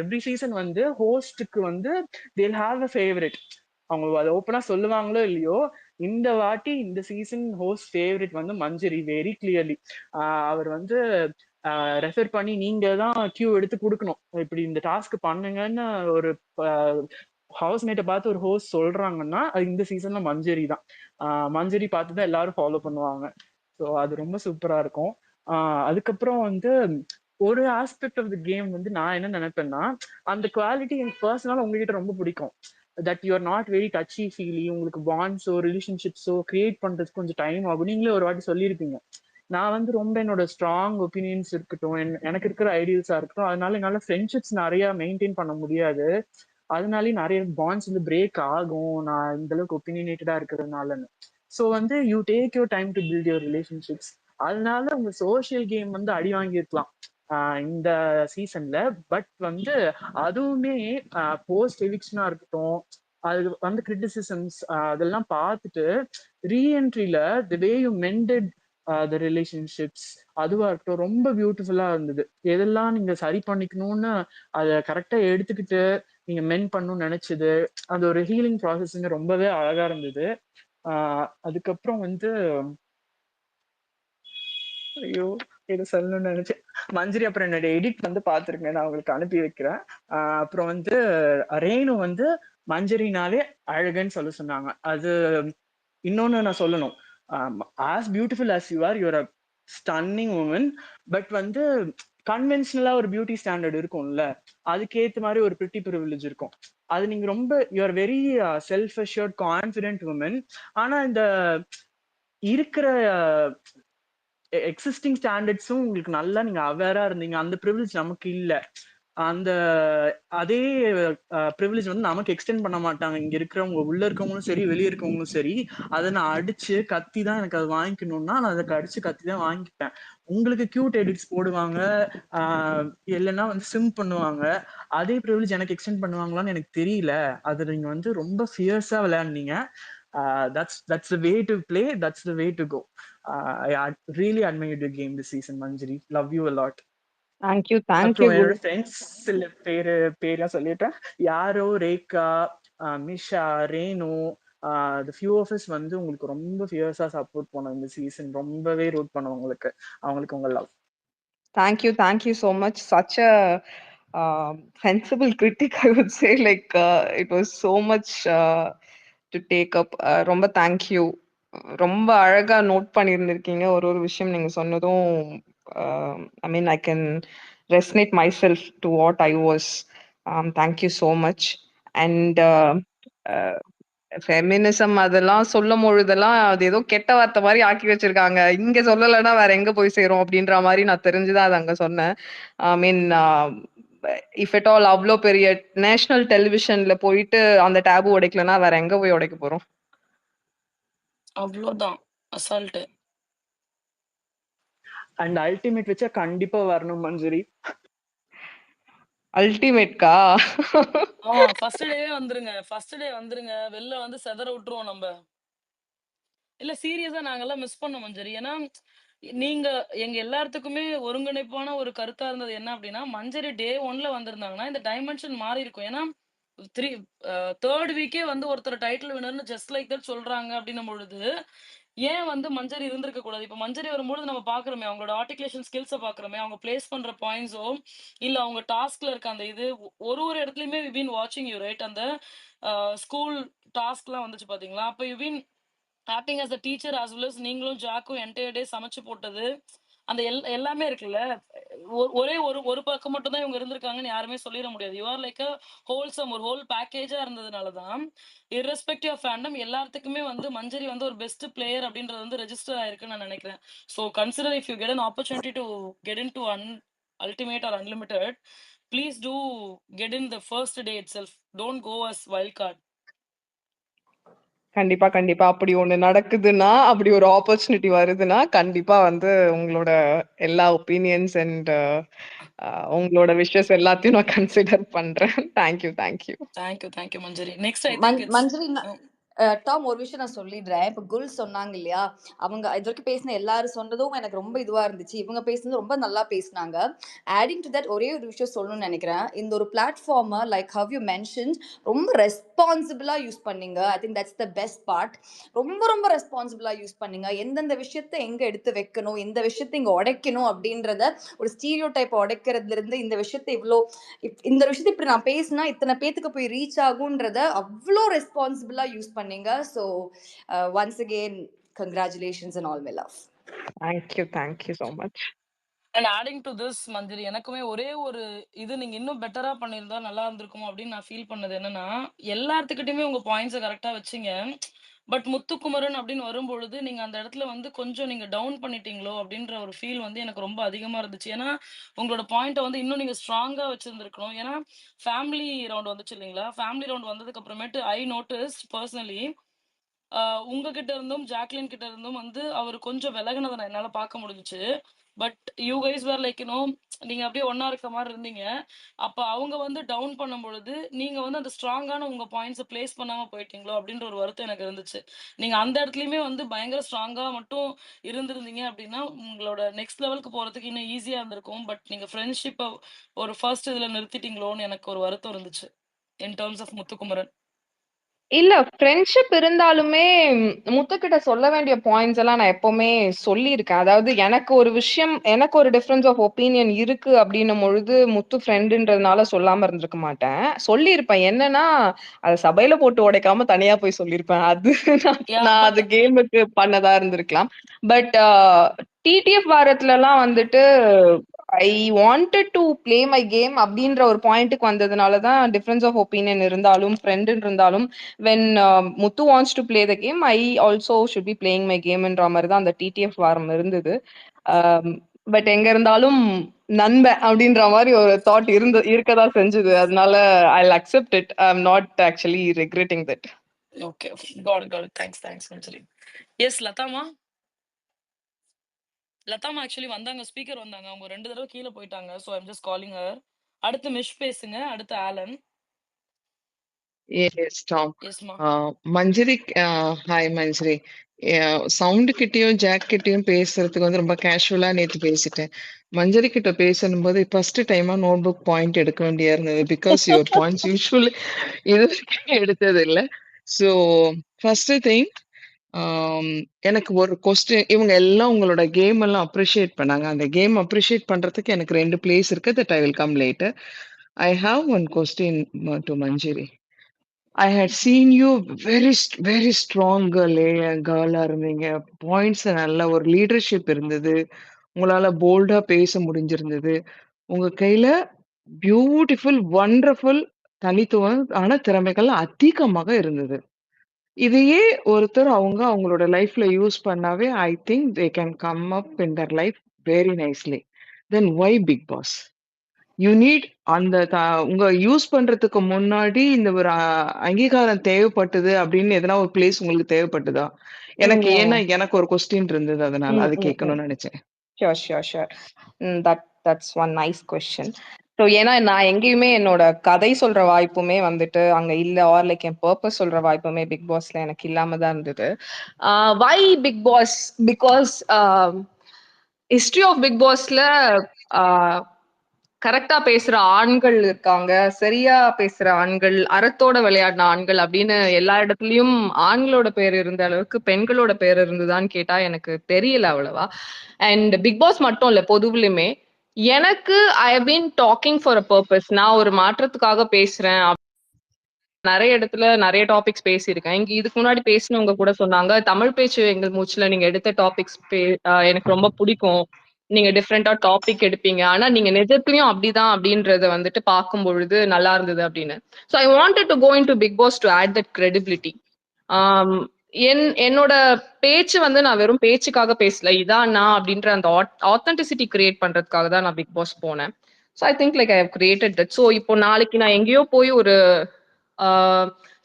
எவ்ரி சீசன் வந்து ஹோஸ்டுக்கு வந்து they'll have a favorite, அவங்க அதை ஓப்பனா சொல்லுவாங்களோ இல்லையோ, இந்த வாட்டி இந்த சீசன் ஹோஸ்ட் ஃபேவரட் வந்து மஞ்சரி வெரி கிளியர்லி. அவர் வந்து ரெஃபர் பண்ணி நீங்க தான் கியூ எடுத்து கொடுக்கணும், இப்படி இந்த டாஸ்க் பண்ணுங்கன்னு ஒரு ஹவுஸ்மேட்டை பார்த்து ஒரு ஹோஸ்ட் சொல்றாங்கன்னா அது இந்த சீசன்ல மஞ்சரி தான். மஞ்சரி பார்த்து தான் எல்லாரும் ஃபாலோ பண்ணுவாங்க. ஸோ அது ரொம்ப சூப்பரா இருக்கும். அதுக்கப்புறம் வந்து ஒரு ஆஸ்பெக்ட் ஆஃப் த கேம் வந்து நான் என்ன நினைப்பேன்னா, அந்த குவாலிட்டி எனக்கு பர்சனலா உங்ககிட்ட ரொம்ப பிடிக்கும், that you are not very touchy feely, உங்களுக்கு பாண்ட்ஸோ ரிலேஷன்ஷிப்ஸோ கிரியேட் பண்றதுக்கு கொஞ்சம் டைம் ஆகும். நீங்களே ஒரு வாட்டி சொல்லியிருப்பீங்க, நான் வந்து ரொம்ப என்னோட ஸ்ட்ராங் ஒப்பீனியன்ஸ் இருக்கட்டும், எனக்கு இருக்கிற ஐடியல்ஸா இருக்கட்டும், அதனால என்னால ஃப்ரெண்ட்ஷிப்ஸ் நிறைய மெயின்டைன் பண்ண முடியாது, அதனாலே நிறைய பாண்ட்ஸ் வந்து பிரேக் ஆகும் நான் இந்த அளவுக்கு ஒப்பீனியேட்டடா இருக்கிறதுனாலன்னு. ஸோ வந்து you take your time to build your relationships. அதனால உங்க சோஷியல் கேம் வந்து அடி வாங்கியிருக்கலாம் இந்த சீசன்ல. பட் வந்து அதுவுமே போஸ்ட் எவிக்ஷனா இருக்கட்டும், அது வந்து கிரிட்டிசிசம்ஸ் அதெல்லாம் பார்த்துட்டு ரீஎன்ட்ரியில தி way you mended the relationships அதுவா இருக்கட்டும் ரொம்ப பியூட்டிஃபுல்லா இருந்தது. எதெல்லாம் நீங்க சரி பண்ணிக்கணும்னு அதை கரெக்டா எடுத்துக்கிட்டு நீங்க மென் பண்ணணும்னு நினைச்சது, அது ஒரு ஹீலிங் ப்ராசஸ்ங்க ரொம்பவே அழகா இருந்தது. அதுக்கப்புறம் வந்து ஐயோ இது சொல்லணும்னு நினைச்சேன், மஞ்சரி அப்புறம் என்னோட எடிட் வந்து பாத்துருங்க, நான் உங்களுக்கு அனுப்பி வைக்கிறேன். அப்புறம் வந்து ரேணு வந்து மஞ்சரினாலே அழகுன்னு சொல்ல சொன்னாங்க. அது இன்னொன்னு நான் சொல்லணும், as beautiful as you are you're a stunning woman. But வந்து கன்வென்ஷனலா ஒரு பியூட்டி ஸ்டாண்டர்ட் இருக்கும்ல, அதுக்கேற்ற மாதிரி ஒரு பிரிட்டி ப்ரிவிலேஜ் இருக்கும். அது நீங்க ரொம்ப you're very self assured confident woman. ஆனா இந்த இருக்கிற எக்ஸிஸ்டிங் ஸ்டாண்டர்ட்ஸும் உங்களுக்கு நல்லா நீங்க அவேரா இருந்தீங்க, அந்த ப்ரிவிலேஜ் நமக்கு இல்ல. அந்த அதே ப்ரிவிலேஜ் வந்து நமக்கு எக்ஸ்டெண்ட் பண்ண மாட்டாங்க இங்க இருக்கிறவங்க, உள்ள இருக்கவங்களும் சரி வெளியே இருக்கவங்களும் சரி. அதை நான் அடிச்சு கத்தி தான் எனக்கு அது வாங்கிக்கணும்னா நான் அதை அடிச்சு கத்தி தான் வாங்கிப்பேன். உங்களுக்கு கியூட் எடிட்ஸ் போடுவாங்க, இல்லைன்னா வந்து சிம் பண்ணுவாங்க, அதே ப்ரிவிலேஜ் எனக்கு எக்ஸ்டெண்ட் பண்ணுவாங்களான்னு எனக்கு தெரியல. அது நீங்க வந்து ரொம்ப ஃபியர்ஸா விளையாடுனீங்க. That's the way to play, that's the way to go. I really admired your game this season, Manjari. Love you a lot. Thank you thank you அப்புறம் குரு. என்னோட ஃப்ரெண்ட்ஸ் சில பேர்லாம் சொல்லிட்டேன், யாரோ Rekha, மிஷா, Renu, the few of us வந்து உங்களுக்கு ரொம்ப ஃபியர்ஸா சப்போர்ட் பண்ணோம் இந்த சீசன், ரொம்பவே ரூட் பண்ணோம் உங்களுக்கு, அவங்களுக்கு உங்க love. Thank you so much. Such a sensible critic, I would say. Like it was so much to take up. ரொம்ப தேங்க்யூ. ரொம்ப அழகா நோட் பண்ணியிருந்திருக்கீங்க ஒரு ஒரு விஷயம் நீங்க சொன்னதும். I mean I can resonate myself to what I was. Thank you so much. And feminism அதெல்லாம் சொல்லும் பொழுதெல்லாம் அது ஏதோ கெட்ட வார்த்தை மாதிரி ஆக்கி வச்சிருக்காங்க, இங்க சொல்லலைன்னா வேற எங்க போய் சேரும் அப்படின்ற மாதிரி நான் தெரிஞ்சுதான் அது அங்க சொன்னேன். ஐ மீன் இஃப் எட் ஆல் அவ்வளோ பெரிய நேஷனல் டெலிவிஷன்ல போயிட்டு அந்த டேபு உடைக்கலன்னா வேற எங்க போய் உடைக்க போறோம்? அவ்வளோதான் அசால்ட்டு. அண்ட் அல்டிமேட் வச்சா கண்டிப்பா வரணும் மஞ்சரி. அல்டிமேட்கா? ஃபர்ஸ்ட் டேவே வந்துருங்க, ஃபர்ஸ்ட் டே வந்துருங்க, வெளில வந்து செதற விட்டுருவோம் நம்ம. இல்ல சீரியஸா நாங்கெல்லாம் மிஸ் பண்ணோம் மஞ்சரி. ஏன்னா நீங்க எங்க எல்லாத்துக்குமே ஒருங்கிணைப்பான ஒரு கருத்தா இருந்தது என்ன அப்படின்னா, மஞ்சரி டே 1ல வந்திருந்தாங்கன்னா இந்த டைமென்ஷன் மாறி இருக்கும். ஏன்னா தேர்ட் வீக்கே வந்து ஒருத்தர் டைட்டில் வினர்னு ஜஸ்ட் லைக் தட் சொல்றாங்க அப்படின்னும் பொழுது ஏன் வந்து மஞ்சரி இருந்திருக்க கூடாது? இப்ப மஞ்சரி வரும்பொழுது நம்ம பாக்குறோமே, அவங்களோட ஆர்டிகுலேஷன் ஸ்கில்ஸ பாக்குறோமே, அவங்க பிளேஸ் பண்ற பாயிண்ட்ஸோ இல்ல அவங்க டாஸ்க்ல இருக்க அந்த இது ஒரு இடத்துலயுமே வி பீன் வாட்சிங் யூ ரைட். அந்த ஸ்கூல் டாஸ்க்லாம் வந்துச்சு பாத்தீங்களா? அப்ப you been acting as a teacher as well as நீங்களும் ஜாக்கும் என்டையர் டே சமைச்சு போட்டது அந்த எல்லாமே இருக்குல்ல. ஒரே ஒரு பக்கம் மட்டும் தான் இவங்க இருந்திருக்காங்கன்னு யாருமே சொல்லிட முடியாது. You are like a wholesome, ஒரு ஹோல் பேக்கேஜா இருந்ததுனாலதான் irrespective ஆஃப் ஃபேண்டம் எல்லாத்துக்குமே வந்து மஞ்சரி வந்து ஒரு பெஸ்ட் பிளேயர் அப்படின்றது வந்து ரெஜிஸ்டர் ஆயிருக்குன்னு நான் நினைக்கிறேன். So consider if you get an opportunity to get into ultimate or unlimited, please do get in the first day itself. Don't go as wild card. கண்டிப்பா, கண்டிப்பா. அப்படி ஒண்ணு நடக்குதுன்னா, அப்படி ஒரு ஆப்பர்ச்சுனிட்டி வருதுன்னா, கண்டிப்பா வந்து உங்களோட எல்லா ஒப்பீனியன்ஸ் அண்ட் உங்களோட விஷஸ் எல்லாத்தையும் நான் கன்சிடர் பண்றேன். Thank you, thank you. Thank you Manjari. Next I think it's Manjari Tom, ஒரு விஷயம் நான் சொல்லிடுறேன். இப்போ குல் சொன்னாங்க இல்லையா, அவங்க இது வரைக்கும் பேசின எல்லாரும் சொன்னதும் எனக்கு ரொம்ப இதுவா இருந்துச்சு. இவங்க பேசுனது ரொம்ப நல்லா பேசினாங்க. ஆடிங் டு தட் ஒரே ஒரு விஷயம் சொல்லணும்னு நினைக்கிறேன். இந்த ஒரு பிளாட்ஃபார்மை லைக் ஹவ் யூ மென்ஷன் ரொம்ப ரெஸ்பான்சிபிளா யூஸ் பண்ணீங்க. I think that's the best part. ரொம்ப ரொம்ப ரெஸ்பான்சிபிளா யூஸ் பண்ணீங்க. எந்தெந்த விஷயத்த எங்க எடுத்து வைக்கணும், இந்த விஷயத்த இங்க உடைக்கணும் அப்படின்றத, ஒரு ஸ்டீரியோ டைப் உடைக்கிறதுல இருந்து இந்த விஷயத்த இந்த விஷயத்த இப்படி நான் பேசினா இத்தனை பேத்துக்கு போய் ரீச் ஆகுன்றத அவ்வளோ ரெஸ்பான்சிபிளா யூஸ் பண்ணீங்க. So once again, congratulations and all my love. Thank you so much. And adding to this, மஞ்சரி, எனக்குமே ஒரே ஒரு இது நீங்க இன்னும் பெட்டரா பண்ணியிருந்தா நல்லா இருந்திருக்கும் அப்படின்னு நான் ஃபீல் பண்ணது என்னன்னா, எல்லாத்துக்கிட்டையுமே உங்க பாயிண்ட்ஸை கரெக்டா வச்சீங்க. பட் முத்துக்குமரன் அப்படின்னு வரும்பொழுது நீங்க அந்த இடத்துல வந்து கொஞ்சம் நீங்க டவுன் பண்ணிட்டீங்களோ அப்படின்ற ஒரு ஃபீல் வந்து எனக்கு ரொம்ப அதிகமா இருந்துச்சு. ஏன்னா உங்களோட பாயிண்ட்டை வந்து இன்னும் நீங்க ஸ்ட்ராங்கா வச்சிருந்திருக்கணும். ஏன்னா ஃபேமிலி ரவுண்ட் வந்துச்சு இல்லைங்களா? ஃபேமிலி ரவுண்ட் வந்ததுக்கு அப்புறமேட்டு ஐ நோட்டிஸ் பர்சனலி உங்ககிட்ட இருந்தும் ஜாக்லின் கிட்ட இருந்தும் வந்து அவர் கொஞ்சம் விலகினதை நான் என்னால பார்க்க முடிஞ்சுச்சு. But you guys were like நீங்க அப்படியே ஒன்னா இருக்க மாதிரி இருந்தீங்க. அப்ப அவங்க வந்து டவுன் பண்ணும் பொழுது நீங்க வந்து அந்த ஸ்ட்ராங்கான உங்க பாயிண்ட்ஸை பிளேஸ் பண்ணாம போயிட்டீங்களோ அப்படின்ற ஒரு வருத்தம் எனக்கு இருந்துச்சு. நீங்க அந்த இடத்துலயுமே வந்து பயங்கர ஸ்ட்ராங்கா மட்டும் இருந்திருந்தீங்க அப்படின்னா உங்களோட நெக்ஸ்ட் லெவலுக்கு போறதுக்கு இன்னும் ஈஸியா இருந்திருக்கும். பட் நீங்க ஃப்ரெண்ட்ஷிப்பை ஒரு ஃபர்ஸ்ட் இதுல நிறுத்திட்டீங்களோன்னு எனக்கு ஒரு வருத்தம் இருந்துச்சு இன் டர்ம்ஸ் ஆஃப் முத்துக்குமரன். இல்ல ஃப்ரெண்ட்ஷிப் இருந்தாலுமே முத்துக்கிட்ட சொல்ல வேண்டிய பாயிண்ட்ஸ் எல்லாம் நான் எப்பவுமே சொல்லியிருக்கேன். அதாவது எனக்கு ஒரு டிஃபரன்ஸ் ஆஃப் ஒப்பீனியன் இருக்கு அப்படின்னும் பொழுது முத்து ஃப்ரெண்டுன்றதுனால சொல்லாம இருந்திருக்க மாட்டேன். சொல்லியிருப்பேன். என்னன்னா அதை சபையில போட்டு உடைக்காம தனியா போய் சொல்லியிருப்பேன். அது நான் அது கேமுக்கு பண்ணதா இருந்திருக்கலாம். பட் டிடிஎஃப் வாரத்துல எல்லாம் வந்துட்டு ஐ wanted to play my game அப்படின்ற ஒரு பாயிண்ட்டுக்கு வந்ததுனாலதான் டிஃபரன்ஸ் ஆஃப் ஒப்பீனியன் இருந்தாலும் ஃப்ரெண்ட் இருந்தாலும் when Muthu wants to play the game, I also should be playing my game என்ற மாதிரி தான் அந்த டிடிஎஃப் வாரம் இருந்தது. பட் எங்க இருந்தாலும் நண்பன் அப்படின்ற மாதிரி ஒரு தாட் இருக்கதான் செஞ்சது. அதனால I'll accept it. I'm not actually regretting that. Okay, got it. Thanks Manjari. Yes, லதாமா ஆக்சுவலி வந்தாங்க, ஸ்பீக்கர் வந்தாங்க. அவங்க 2 தடவை கீழே போயிட்டாங்க. So I'm just calling her. அடுத்து மிஷ் பேசுங்க, அடுத்து Alan. Yes, Tom. Yes, ma. Manjari, hi Manjari. சவுண்டு கிட்டயும் ஜாக் கிட்டயும் பேசுறதுக்கு வந்து ரொம்ப கேஷுவலா நேற்று பேசிட்டேன். மஞ்சரி கிட்ட பேசணும்போது ஃபர்ஸ்ட் டைமா நோட் புக் பாயிண்ட் எடுக்க வேண்டியா இருந்தது. பிகாஸ் யுவர் பாயிண்ட்ஸ் யூஸ்வலி இது எடுத்தது இல்லை. ஸோ ஃபர்ஸ்ட் திங், எனக்கு ஒரு கொஸ்டின். இவங்க எல்லாம் உங்களோட கேம் எல்லாம் அப்ரிஷியேட் பண்ணாங்க. அந்த கேம் அப்ரிஷியேட் பண்றதுக்கு எனக்கு 2 பிளேஸ் இருக்கு. That I will come later. I have one question to Manjari. I had seen you very strong girl இருந்தீங்க. பாயிண்ட்ஸ் நல்ல ஒரு லீடர்ஷிப் இருந்தது. உங்களால போல்டா பேச முடிஞ்சிருந்தது. உங்க கையில பியூட்டிஃபுல், வண்டர்ஃபுல் தனித்துவமான திறமைகள் அதிகமாக இருந்தது. இதையே ஒருத்தர் அவங்களோட லைஃப்ல யூஸ் பண்ணாவே I think they can come up in their life very nicely. Then why Bigg Boss? You need அந்த உங்க யூஸ் பண்றதுக்கு முன்னாடி இந்த ஒரு அங்கீகாரம் தேவைப்பட்டது அப்படின்னு எதனா ஒரு பிளேஸ் உங்களுக்கு தேவைப்பட்டதா? எனக்கு ஒரு கொஸ்டின் இருந்தது, அதனால அது கேட்கணும்னு நினைச்சேன். Sure. That's one nice question. So ஏன்னா நான் எங்கேயுமே என்னோட கதை சொல்ற வாய்ப்புமே வந்துட்டு அங்க இல்ல, ஆர் லைக் என் பர்பஸ் சொல்ற வாய்ப்புமே பிக் பாஸ்ல எனக்கு இல்லாம தான் இருந்தது. Why Bigg Boss? Because history of Bigg பாஸ்ல கரெக்டா பேசுற ஆண்கள் இருக்காங்க, சரியா பேசுற ஆண்கள், அறத்தோட விளையாடின ஆண்கள் அப்படின்னு எல்லா இடத்துலயும் ஆண்களோட பேர் இருந்த அளவுக்கு பெண்களோட பேர் இருந்ததான்னு கேட்டா எனக்கு தெரியல அவ்வளவா. அண்ட் பிக் பாஸ் மட்டும் இல்ல, பொதுவிலுமே எனக்கு I have been talking for a purpose. நான் ஒரு மாற்றத்துக்காக பேசுறேன். நிறைய இடத்துல நிறைய டாபிக்ஸ் பேசியிருக்கேன். இங்க இதுக்கு முன்னாடி பேசினவங்க கூட சொன்னாங்க, தமிழ் பேச்சு எங்கள் மூச்சுல நீங்க எடுத்த டாபிக்ஸ் எனக்கு ரொம்ப பிடிக்கும், நீங்க டிஃப்ரெண்டா டாபிக் எடுப்பீங்க, ஆனா நீங்க நிஜத்துலயும் அப்படிதான் அப்படின்றத வந்துட்டு பார்க்கும் பொழுது நல்லா இருந்தது அப்படின்னு. So I wanted to go into Bigg Boss to add that credibility. என்னோட பேச்சு வந்து நான் வெறும் பேச்சுக்காக பேசல, இதான் நான் அப்படின்ற அந்த ஆத்தென்டிசிட்டி கிரியேட் பண்றதுக்காக தான் நான் பிக் பாஸ் போனேன். So I think like I have created that. So இப்போ நாளைக்கு நான் எங்கேயோ போய் ஒரு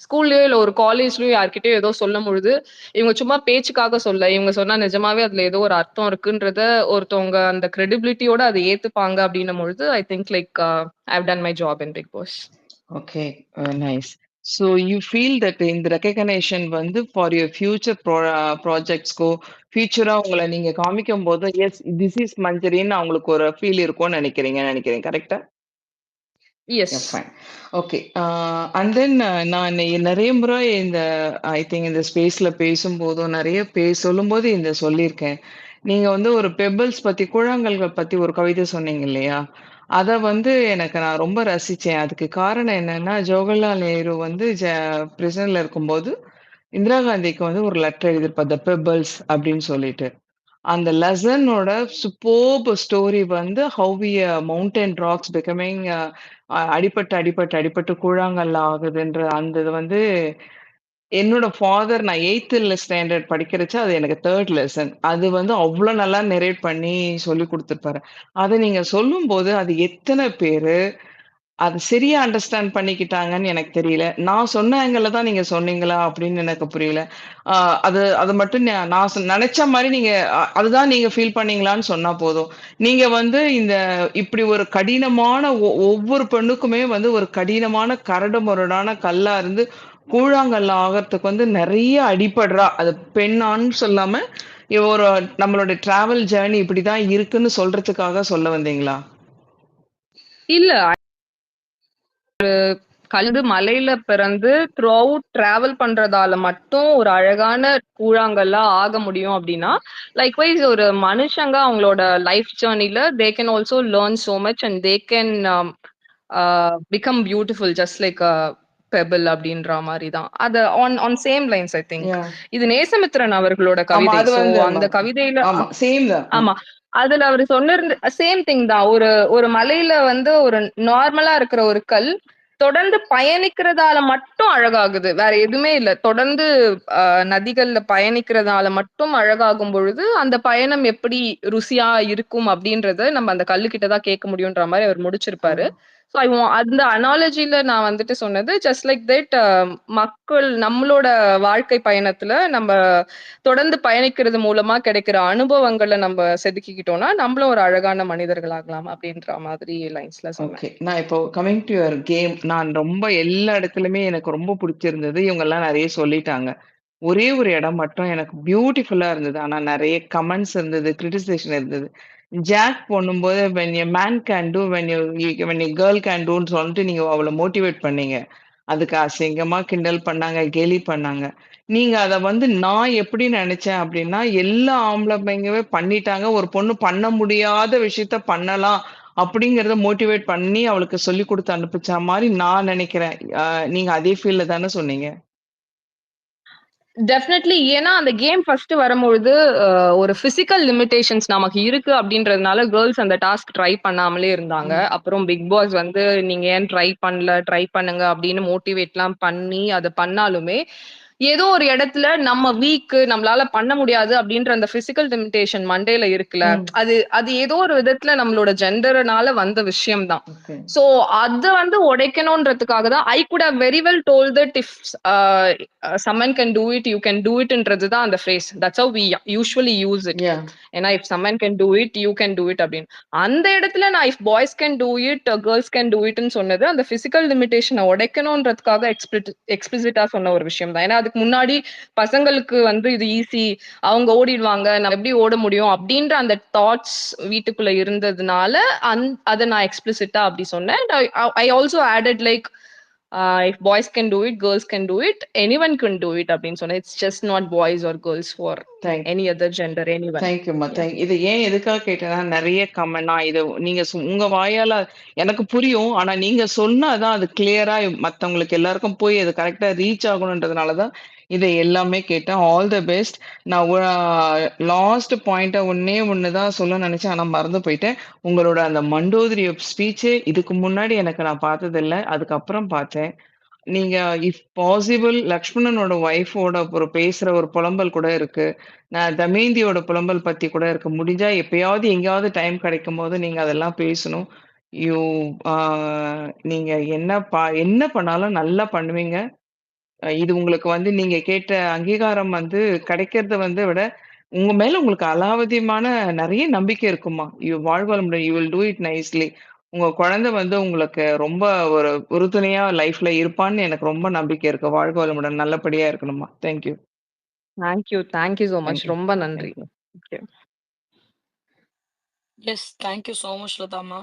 ஸ்கூல்லயோ இல்ல ஒரு காலேஜ்லயோ யார்கிட்டயோ ஏதோ சொல்லும் பொழுது இவங்க சும்மா பேச்சுக்காக சொல்ல, இவங்க சொன்னா நிஜமாவே அதுல ஏதோ ஒரு அர்த்தம் இருக்குன்றத ஒருத்தவங்க அந்த கிரெடிபிலிட்டியோட அதை ஏத்துப்பாங்க அப்படின்னும் பொழுது I think like I have done my job in Bigg Boss. Okay, nice. So you feel that இந்த ரெகக்னேஷன் வந்து ஃபார் யுவர் ஃபியூச்சர் ப்ராஜெக்ட்ஸ்க்கோ ஃபியூச்சரா உங்களை நீங்க காமிக்கும் போது எஸ் திஸ் இஸ் மஞ்சரின்னு அவங்களுக்கு ஒரு ஃபீல் இருக்கும்னு நினைக்கிறேன். கரெக்டா? Yes. Fine. Okay. And then நான் நிறைய முறை இந்த ஐ திங்க் இந்த ஸ்பேஸ்ல பேசும்போதும் நிறைய சொல்லும்போது இந்த சொல்லியிருக்கேன். நீங்க வந்து ஒரு பெபிள்ஸ் பத்தி கூழாங்கல்கள் பத்தி ஒரு கவிதை சொன்னீங்க இல்லையா? அத வந்து எனக்கு நான் ரொம்ப ரசிச்சேன். அதுக்கு காரணம் என்னன்னா, ஜவஹர்லால் நேரு வந்து பிரிசன்ல இருக்கும்போது இந்திரா காந்திக்கு வந்து ஒரு லெட்டர் எழுதியிருப்பார், த பெபிள்ஸ் அப்படின்னு சொல்லிட்டு. அந்த லெசனோட சூப்பர்ப் ஸ்டோரி வந்து how we mountain rocks becoming அடிபட்டு கூழாங்கல்ல ஆகுதுன்ற அந்த இது வந்து என்னோட ஃபாதர் நான் 8th ஸ்டாண்டர்ட் படிக்கிறச்ச அது எனக்கு 3rd லெசன். அது வந்து அவ்ளோ நல்லா நரேட் பண்ணி சொல்லிக் குடுத்துருப்பாரு. அத நீங்க சொல்லும்போது அது எத்தன பேரு அது சரியா அண்டர்ஸ்டாண்ட் பண்ணிக்கிட்டாங்கன்னு எனக்கு தெரியல. நான் சொன்ன ஆங்கிள்ல தான் நீங்க சொன்னீங்களா அப்படின்னு எனக்கு புரியல. அ அது அது மட்டும் நான் நெனச்ச மாரி நீங்க அதுதான் நீங்க ஃபீல் பண்ணீங்களான்னு சொன்னா போதும். நீங்க வந்து இப்படி ஒரு கடினமான ஒவ்வொரு பெண்ணுக்குமே வந்து ஒரு கடினமான கரடு முரடான கல்லா இருந்து கூழாங்கல்ல ஆகறதுக்கு வந்து நெறைய அடிபடுறா. அது பெண், ஆண்னு சொல்லாம ஒரு நம்மளோட டிராவல் ஜர்னி இப்படிதான் இருக்குன்னு சொல்றதுக்காக சொல்ல வந்தீங்களா? இல்ல, கலந்து மலையில பிறந்து த்ரூ அவுட் டிராவல் பண்றதால மட்டும் ஒரு அழகான கூழாங்கல்லா ஆக முடியும் அப்படின்னா, லைக்வைஸ் ஒரு மனுஷங்க அவங்களோட லைஃப் ஜர்னில they can also learn so much and they can become beautiful just like pebble அப்படின்ற மாதிரி தான். அது on same lines I think. இது நேசமித்ரன் அவர்களோட கவிதை. சோ அந்த கவிதையில ஆமா, அதுல அவர் சொன்னிருந்த சேம் திங் தான். ஒரு மலையில வந்து ஒரு நார்மலா இருக்கிற ஒரு கல் தொடர்ந்து பயணிக்கிறதால மட்டும் அழகாகுது, வேற எதுவுமே இல்ல. தொடர்ந்து நதிகள்ல பயணிக்கிறதால மட்டும் அழகாகும் பொழுது அந்த பயணம் எப்படி ருசியா இருக்கும் அப்படின்றத நம்ம அந்த கல்லுக்கிட்டதான் கேட்க முடியும்ன்ற மாதிரி அவர் முடிச்சிருப்பாரு. ஸோ அந்த அனாலஜில நான் வந்துட்டு சொன்னது ஜஸ்ட் லைக் தட், மக்கள் நம்மளோட வாழ்க்கை பயணத்துல நம்ம தொடர்ந்து பயணிக்கிறது மூலமா கிடைக்கிற அனுபவங்களை நம்ம செதுக்கிக்கிட்டோம்னா நம்மளும் ஒரு அழகான மனிதர்கள் ஆகலாம் அப்படின்ற மாதிரி லைன்ஸ்ல சொன்னேன். ஓகே. நான் இப்போ கமிங் டு யுவர் கேம், நான் ரொம்ப எல்லா இடத்துலயுமே எனக்கு ரொம்ப பிடிச்சிருந்தது. இவங்கெல்லாம் நிறைய சொல்லிட்டாங்க. ஒரே ஒரு இடம் மட்டும் எனக்கு பியூட்டிஃபுல்லா இருந்தது. ஆனா நிறைய கமெண்ட்ஸ் இருந்தது, கிரிட்டிசைசேஷன் இருந்தது. ஜாக் பண்ணும்போது when a man can do when a girl can doன்னு சொல்லிட்டு நீங்க அவளை மோட்டிவேட் பண்ணீங்க. அதுக்கு அசிங்கமா கிண்டல் பண்ணாங்க, கேலி பண்ணாங்க. நீங்க அத வந்து நான் எப்படி நினைச்சேன் அப்படின்னா, எல்லா ஆம்பளை பையங்கவே பண்ணிட்டாங்க. ஒரு பொண்ணு பண்ண முடியாத விஷயத்த பண்ணலாம் அப்படிங்கிறத மோட்டிவேட் பண்ணி அவளுக்கு சொல்லிக் குடுத்து அனுப்பிச்ச மாரி நான் நினைக்கிறேன். நீங்க அதே ஃபீல்ல தானே சொன்னீங்க? டெஃபினெட்லி. ஏன்னா அந்த கேம் ஃபர்ஸ்ட் வரும்பொழுது ஒரு பிசிக்கல் லிமிடேஷன்ஸ் நமக்கு இருக்கு அப்படின்றதுனால கேர்ள்ஸ் அந்த டாஸ்க் ட்ரை பண்ணாமலே இருந்தாங்க. அப்புறம் பிக் பாஸ் வந்து நீங்க ஏன் ட்ரை பண்ணுங்க அப்படின்னு மோட்டிவேட்லாம் பண்ணி அதை பண்ணாலுமே ஏதோ ஒரு இடத்துல நம்ம வீக்கு, நம்மளால பண்ண முடியாது அப்படின்ற அந்த பிசிக்கல் லிமிடேஷன் மண்டேல இருக்குல்ல, அது ஏதோ ஒரு விதத்துல நம்மளோட ஜெண்டர்னால வந்த விஷயம் தான். சோ அது வந்து உடைக்கணும்ன்றதுக்காக தான் I could have very well told that if someone can do it, you can do it ன்றது தான் அந்த phrase. That's how we usually use it. ஏன்னா if someone can do it, you can do it அப்படின்னு. அந்த இடத்துல நான் if boys can do it, girls can do it ன்னு சொன்னது அந்த பிசிக்கல் லிமிடேஷனை உடைக்கணும்ன்றதுக்காக எக்ஸ்பிளிசிட்டா சொன்ன ஒரு விஷயம் தான். ஏன்னா அது அதுக்கு முன்னாடி பசங்களுக்கு வந்து இது ஈஸி, அவங்க ஓடிடுவாங்க, நம்ம எப்படி ஓட முடியும் அப்படின்ற அந்த தாட்ஸ் வீட்டுக்குள்ள இருந்ததுனால அத நான் எக்ஸ்பிளிசிட்டா அப்படி சொன்னேன். I also added like if boys can do it, girls can do it, anyone can do it அப்படின்னு சொன்னேன். It's just not boys or girls for any other gender, anyone. தேங்க்யூம்மா. இது ஏன் எதுக்காக கேட்டேன்னா, நிறைய கமெண்ட் நான் இது நீங்க உங்க வாயால எனக்கு புரியும். ஆனா நீங்க சொன்னாதான் அது கிளியரா மத்தவங்களுக்கு எல்லாருக்கும் போய் அது கரெக்டா ரீச் ஆகணுன்றதுனால தான் இதை எல்லாமே கேட்டேன். All the best. நான் லாஸ்ட் பாயிண்ட்டை ஒண்ணு தான் சொல்ல நினைச்சேன், ஆனா மறந்து போயிட்டேன். உங்களோட அந்த மண்டோதரி ஸ்பீச்சு இதுக்கு முன்னாடி எனக்கு நான் பார்த்ததில்ல. அதுக்கப்புறம் பார்த்தேன். நீங்க இஃப் பாசிபிள் லக்ஷ்மணனோட ஒய்ஃபோட ஒரு பேசுற ஒரு புலம்பல் கூட இருக்கு. நான் தமயந்தியோட புலம்பல் பத்தி கூட இருக்கு. முடிஞ்சா எப்பயாவது எங்கேயாவது டைம் கிடைக்கும்போது நீங்க அதெல்லாம் பேசணும். யூ ஆ நீங்க என்ன பண்ணாலும் நல்லா பண்ணுவீங்க. இது உங்களுக்கு வந்து நீங்க கேட்ட அங்கீகாரம் வந்து கிடைக்கிறத வந்து விட, உங்க மேல உங்களுக்கு அலாவதியமான நெறைய நம்பிக்கை இருக்கும்மா. வாழ்க வளமுடன். You will do it nicely. உங்க குழந்தை வந்து உங்களுக்கு ரொம்ப ஒரு உறுதுணையா லைஃப்ல இருப்பான்னு எனக்கு ரொம்ப நம்பிக்கை இருக்கு. வாழ்க வளமுடன். நல்லபடியா இருக்கணும்மா. Thank you. Thank you so much. Thank you. ரொம்ப நன்றி. Thank you. Okay. Yes, thank you so much Lathamma.